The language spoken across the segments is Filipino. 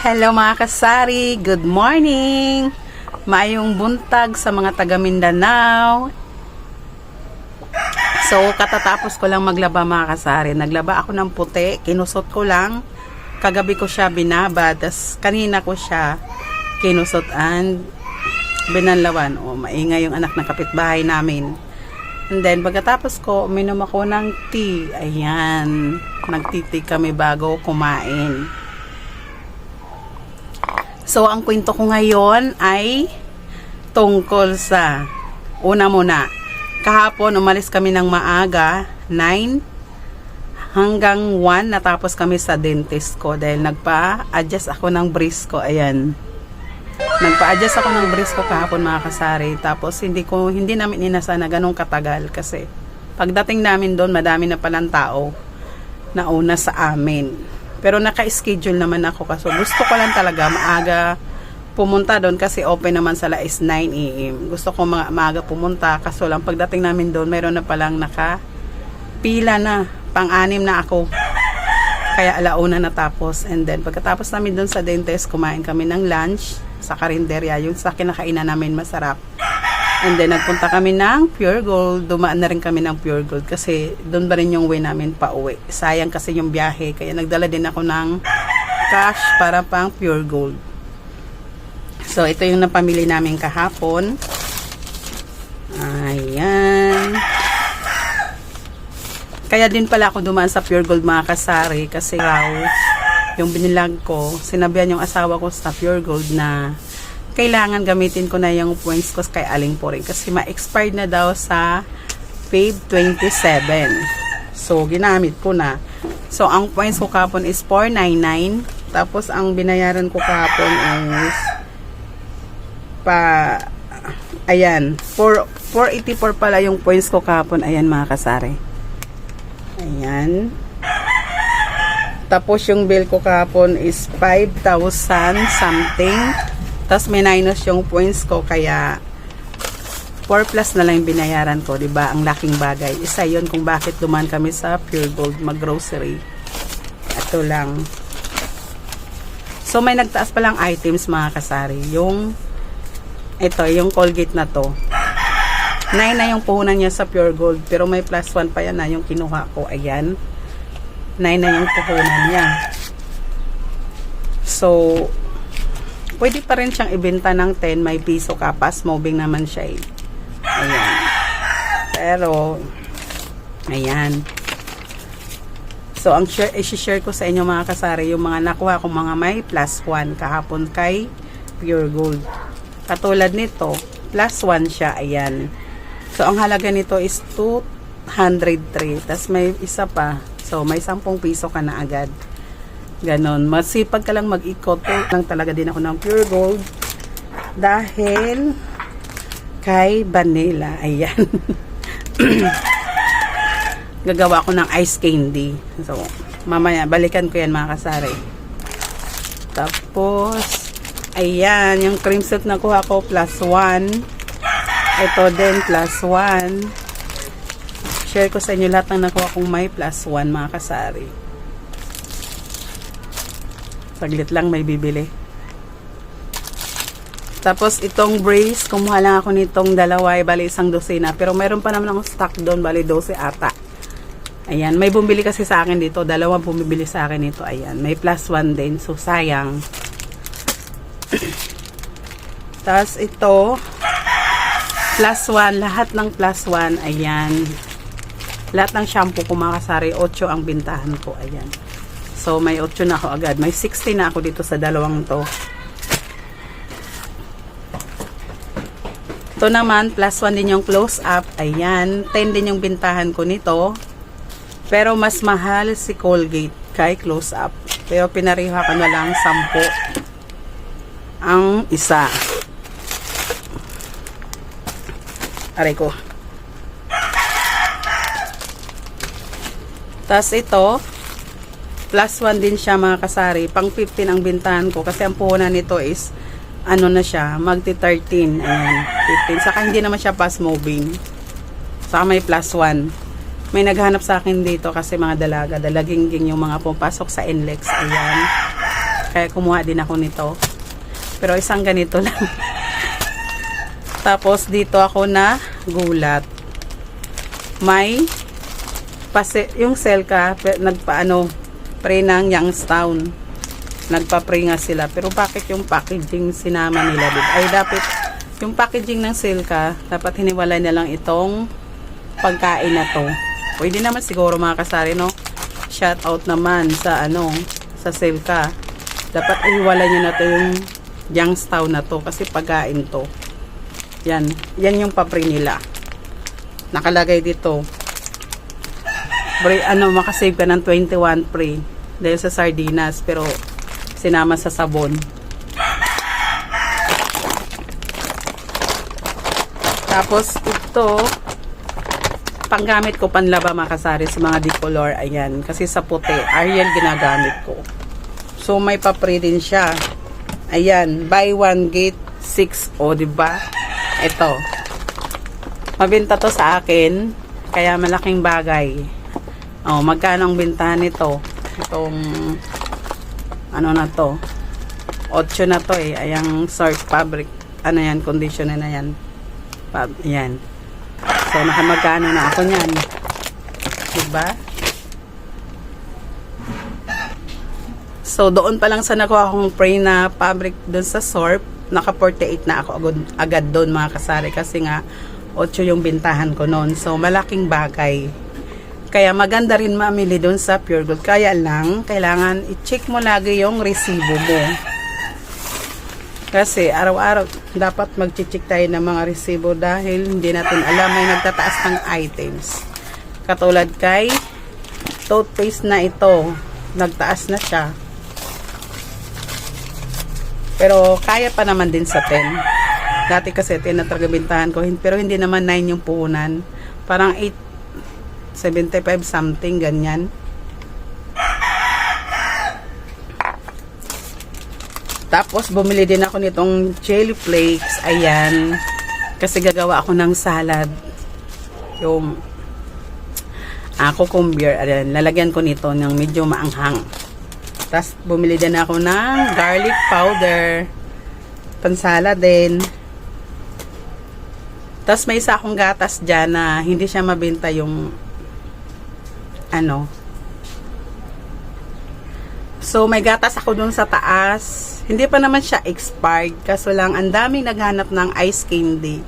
Hello mga kasari, good morning! Maayong buntag sa mga taga Mindanao. So, katatapos ko lang maglaba mga kasari. Naglaba ako ng puti, kinusot ko lang. Kagabi ko siya binaba, tas kanina ko siya kinusot and binanlawan. O, maingay yung anak ng kapitbahay namin. And then, pagkatapos ko, uminom ako ng tea. Ayan, nagtiti kami bago kumain. So, ang kwento ko ngayon ay tungkol sa una muna. Kahapon, umalis kami ng maaga, 9 hanggang 1, natapos kami sa dentist ko dahil nagpa-adjust ako ng bris ko. Ayan. Nagpa-adjust ako ng bris ko kahapon mga kasari. Tapos, hindi namin inasa na ganun katagal kasi pagdating namin doon, madami na palang tao na una sa amin. Pero naka-schedule naman ako kasi gusto ko lang talaga maaga pumunta doon kasi open naman sala is 9 AM. Gusto ko maaga pumunta kaso lang pagdating namin doon mayroon na palang naka-pila na. Pang-anim na ako. Kaya alauna natapos. And then pagkatapos namin doon sa dentist, kumain kami ng lunch sa karinderya. Yung sa kinakainan namin masarap. And then nagpunta kami ng Pure Gold. Dumaan na rin kami ng Pure Gold kasi doon ba rin yung way namin pa uwi. Sayang kasi yung biyahe. Kaya nagdala din ako ng cash para pang Pure Gold. So ito yung napamili namin kahapon. Ayan. Kaya din pala ako dumaan sa Pure Gold mga kasari kasi raw yung binilag ko, sinabihan yung asawa ko sa Pure Gold na kailangan gamitin ko na yung points ko kay Aling Poring kasi ma-expired na daw sa Feb 27. So, ginamit ko na. So, ang points ko kapon is 499. Tapos, ang binayaran ko kapon is ayan, 484 pala yung points ko kapon. Ayan mga kasari. Ayan. Tapos, yung bill ko kapon is 5,000 something. Tapos may minus yung points ko kaya 4 plus na lang yung binayaran ko, 'di ba? Ang laking bagay. Isa 'yon kung bakit dumaan kami sa Pure Gold mag-grocery. Ito lang. So may nagtaas pa lang items mga kasari. Yung yung Colgate na to. 9 na yung puhunan niya sa Pure Gold, pero may plus 1 pa yan na yung kinuha ko. Ayan. 9 na yung puhunan niya. So pwede pa rin siyang ibenta ng 10, may piso kapas, moving naman siya eh. Ayan. Pero, ayan. So, ang i-share ko sa inyo mga kasari, yung mga nakuha kong mga may plus 1 kahapon kay Pure Gold. Katulad nito, plus 1 siya, ayan. So, ang halaga nito is 203. Tapos may isa pa. So, may 10 piso ka na agad. Ganon. Masipag ka lang mag-ikot. Lang talaga din ako ng Pure Gold. Dahil kay Vanilla. Ayan. Gagawa ko ng ice candy. So, mamaya, balikan ko yan mga kasari. Tapos, ayan. Yung cream silk na kuha ko, plus 1. Ito din, plus 1. Share ko sa inyo lahat ng nakuha kong may plus 1 mga kasari. Saglit lang may bibili. Tapos itong brace, kumuha lang ako nitong dalawa, bali isang dosina. Pero mayroon pa naman akong stock doon, bali 12 ata. Ayan, may bumili kasi sa akin dito. Dalawang bumibili sa akin nito. Ayan, may plus 1 din. So sayang. Tapos ito, plus 1. Lahat ng plus 1. Ayan. Lahat ng shampoo ko mga kasari, 8 ang bintahan ko. Ayan. So, may 8 na ako agad. May 60 na ako dito sa dalawang to. Ito naman, plus 1 din yung close up. Ayan. 10 din yung bintahan ko nito. Pero mas mahal si Colgate kay close up. Pero pinariha ko na lang 10 ang isa. Aray ko. Tapos ito, plus 1 din siya mga kasari. Pang 15 ang bintahan ko. Kasi ang puhunan nito is, ano na siya, magti-13. Ayan, 15. Saka hindi naman siya fast moving. Saka may plus 1. May naghanap sa akin dito kasi mga dalaga. Dalagingging yung mga pumapasok sa NLEX. Ayan. Kaya kumuha din ako nito. Pero isang ganito lang. Tapos dito ako na gulat. May yung Selka nagpaano pre ng Youngstown. Nagpa-pre nga sila. Pero bakit yung packaging sinama nila dito? Ay dapat yung packaging ng Selka dapat hiniwalay na lang itong pagkain na to. Pwede naman siguro mga kasari, no? Shout out naman sa sa Selka. Dapat ihiwalay nyo na to yung Youngstown na to kasi pagkain to. Yan yung papre nila. Nakalagay dito. Makasave ka ng 21 pre dahil sa sardinas pero sinama sa sabon. Tapos ito panggamit ko panlaba mga kasari sa mga decolor, ayan, kasi sa puti Ariel ginagamit ko. So may papre din siya, ayan, buy one get 6, o diba, ito mabenta to sa akin kaya malaking bagay. Magkano ang bentahan nito, itong na to, 8 na to ayang Surf fabric, yan, conditioner na yan, yan. So, nakamagkano na ako niyan. Diba? So, doon pa lang sa nakuha akong spray na fabric doon sa Surf, naka 48 na ako agad doon mga kasari. Kasi nga, 8 yung bintahan ko noon. So, malaking bagay. Kaya maganda rin mamili doon sa Pure Gold. Kaya lang, kailangan i-check mo lagi yung resibo mo. Kasi araw-araw dapat mag-check tayo ng mga resibo dahil hindi natin alam may nagtataas ng items. Katulad kay toothpaste na ito, nagtaas na siya. Pero kaya pa naman din sa 10. Dati kasi 10 na talaga bintahan ko, pero hindi naman 9 yung puhunan. Parang 8.75 something, ganyan. Tapos, bumili din ako nitong chili flakes. Ayan. Kasi gagawa ako ng salad. Yung cucumber. Ayan. Lalagyan ko nito ng medyo maanghang. Tapos, bumili din ako ng garlic powder. Pansalad din. Tapos, may isa akong gatas dyan na hindi siya mabenta yung So, may gatas ako dun sa taas. Hindi pa naman siya expired. Kaso lang, ang daming naghanap ng ice candy.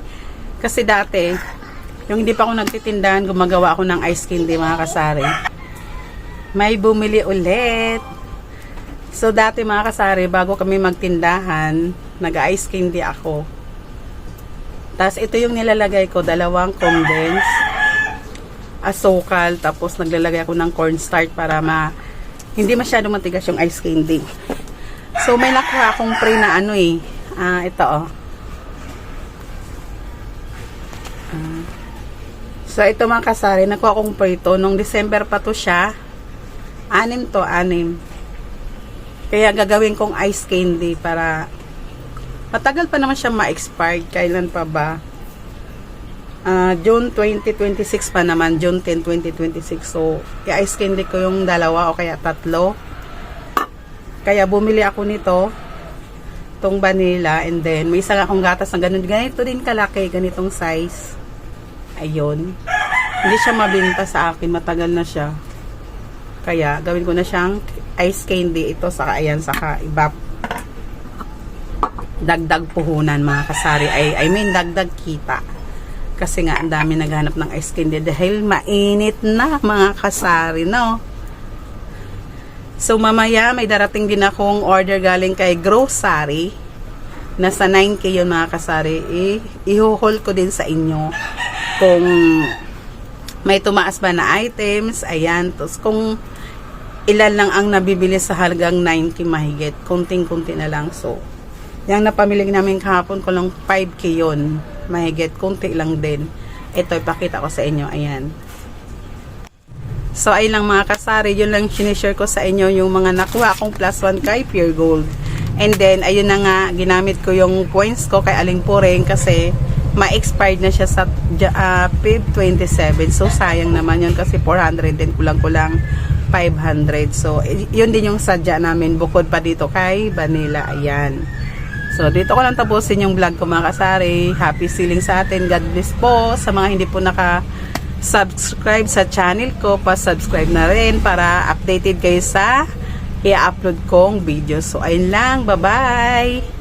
Kasi dati, yung hindi pa ako nagtitindahan, gumagawa ako ng ice candy mga kasari. May bumili ulit. So, dati mga kasari, bago kami magtindahan, nag-ice candy ako. Tapos, ito yung nilalagay ko, 2 condensed, asukal, tapos naglalagay ako ng cornstarch para hindi masyado matigas yung ice candy. So, may nakuha akong pre na ito So, ito mga kasari, nakuha akong pre ito. Nung December pa to siya. 6 to. Kaya gagawin kong ice candy para matagal pa naman siya ma-expired. Kailan pa ba? June 2026 pa naman. June 10, 2026. So, i-ice candy ko yung 2 o kaya 3. Kaya bumili ako nito, itong vanilla, and then may isang akong gatas na ganito din kalaki, ganitong size. Ayun. Hindi siya mabinta sa akin, matagal na siya. Kaya gawin ko na siyang ice candy ito, saka ayan, saka iba. Dagdag puhunan mga kasari, I mean dagdag kita. Kasi nga ang dami naghanap ng ice candy dahil mainit na mga kasari, no? So, mamaya may darating din akong order galing kay grocery. Nasa 9K yun mga kasari. I-haul ko din sa inyo kung may tumaas ba na items. Ayan. Tapos kung ilan lang ang nabibili sa halagang 9K mahigit. Kunting-kunti na lang. So, yung napamili namin kahapon ko lang 5K yun. Mahigit. Kunti lang din. Ito, ipakita ko sa inyo. Ayan. So, ayun lang mga kasari, yun lang sinishare ko sa inyo yung mga nakuha akong +1 kay Pure Gold. And then, ayun na nga, ginamit ko yung points ko kay Aling Puring kasi ma-expired na siya sa Feb 27. So, sayang naman yun kasi 400 din kulang-kulang 500. So, yun din yung sadya namin bukod pa dito kay Vanilla. Ayan. So, dito ko lang tapusin yung vlog ko mga kasari. Happy selling sa atin. God bless po. Sa mga hindi po naka-subscribe sa channel ko, pa-subscribe na rin para updated kayo sa i-upload kong video. So, ayun lang. Bye-bye!